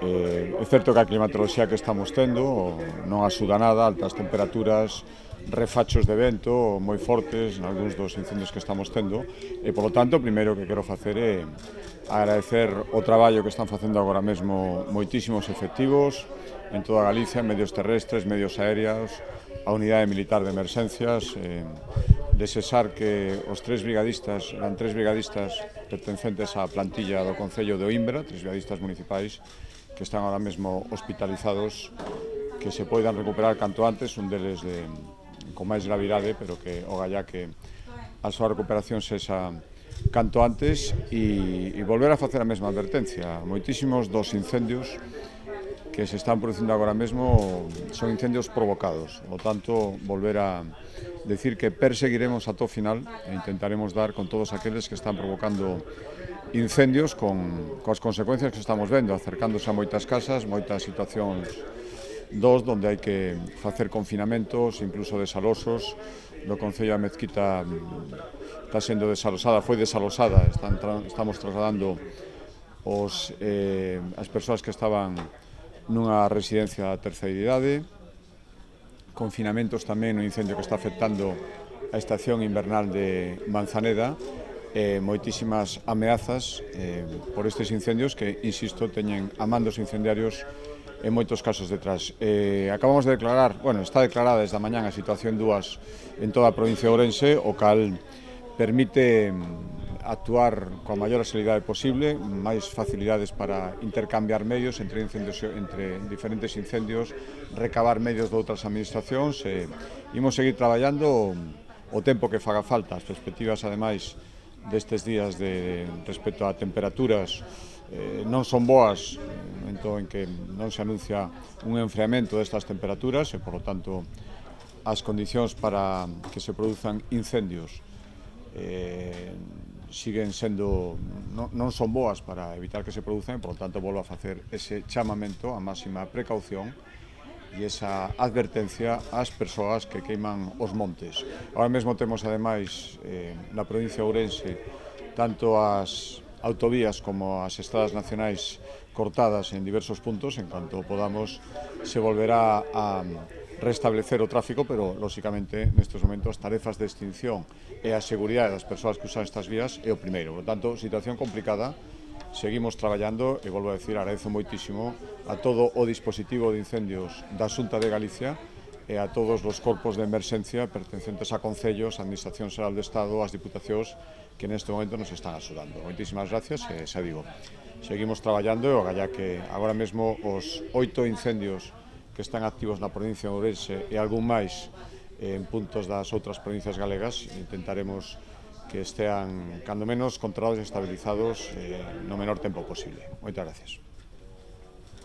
É certo que a climatoloxía que estamos tendo non axuda nada, altas temperaturas, refachos de vento moi fortes en algúns dos incendios que estamos tendo e, polo tanto, o primeiro que quero facer é agradecer o traballo que están facendo agora mesmo moitísimos efectivos en toda Galicia, medios terrestres, medios aéreos, a unidade militar de emerxencias, desexar que os tres brigadistas pertencentes á plantilla do Concello de Oimbra, tres brigadistas municipais que están ahora mesmo hospitalizados, que se poidan recuperar canto antes, un deles con máis gravidade, pero que o gallá que a súa recuperación sexa canto antes e volver a facer a mesma advertencia. Moitísimos dos incendios que se están producindo agora mesmo son incendios provocados, por tanto, volver a decir que perseguiremos ata o final e intentaremos dar con todos aqueles que están provocando incendios coas consecuencias que estamos vendo, acercándose a moitas casas, moitas situacións onde hai que facer confinamentos, incluso desalosos. No Concello da Mezquita está sendo desalosada, foi desalosada, estamos trasladando as persoas que estaban nunha residencia da terceira idade, confinamentos tamén no incendio que está afectando a estación invernal de Manzaneda, moitísimas ameazas por estes incendios que, insisto, teñen a man dos incendiarios en moitos casos detrás. Acabamos de declarar, está declarada desde a mañán a situación 2 en toda a provincia de Ourense, o cal permite actuar coa maior axilidade posible, máis facilidades para intercambiar medios entre diferentes incendios, recabar medios de outras administracións e imos seguir traballando o tempo que faga falta. As perspectivas, ademais, destes días respecto a temperaturas non son boas, no momento en que non se anuncia un enfriamento destas temperaturas e, por lo tanto, as condicións para que se produzan incendios siguen sendo, non son boas para evitar que se produzan, por lo tanto, volvo a facer ese chamamento a máxima precaución e esa advertencia ás persoas que queiman os montes. Ahora mesmo temos, ademais, na provincia de Ourense, tanto as autovías como as estradas nacionais cortadas en diversos puntos. En canto podamos, se volverá a restablecer o tráfico, pero, lóxicamente, nestes momentos, as tarefas de extinción e a seguridade das persoas que usan estas vías é o primeiro. Por tanto, situación complicada, seguimos traballando e, volvo a decir, agradezo moitísimo a todo o dispositivo de incendios da Xunta de Galicia e a todos os corpos de emerxencia pertencentes a concellos, a Administración Xeral do Estado, as diputacións que neste momento nos están axudando. Moitísimas gracias e, xa digo, seguimos traballando e o gallá que agora mesmo os 8 incendios que están activos na provincia de Ourense e algún máis en puntos das outras provincias galegas, intentaremos que estean, cando menos, controlados e estabilizados no menor tempo posible. Moitas gracias.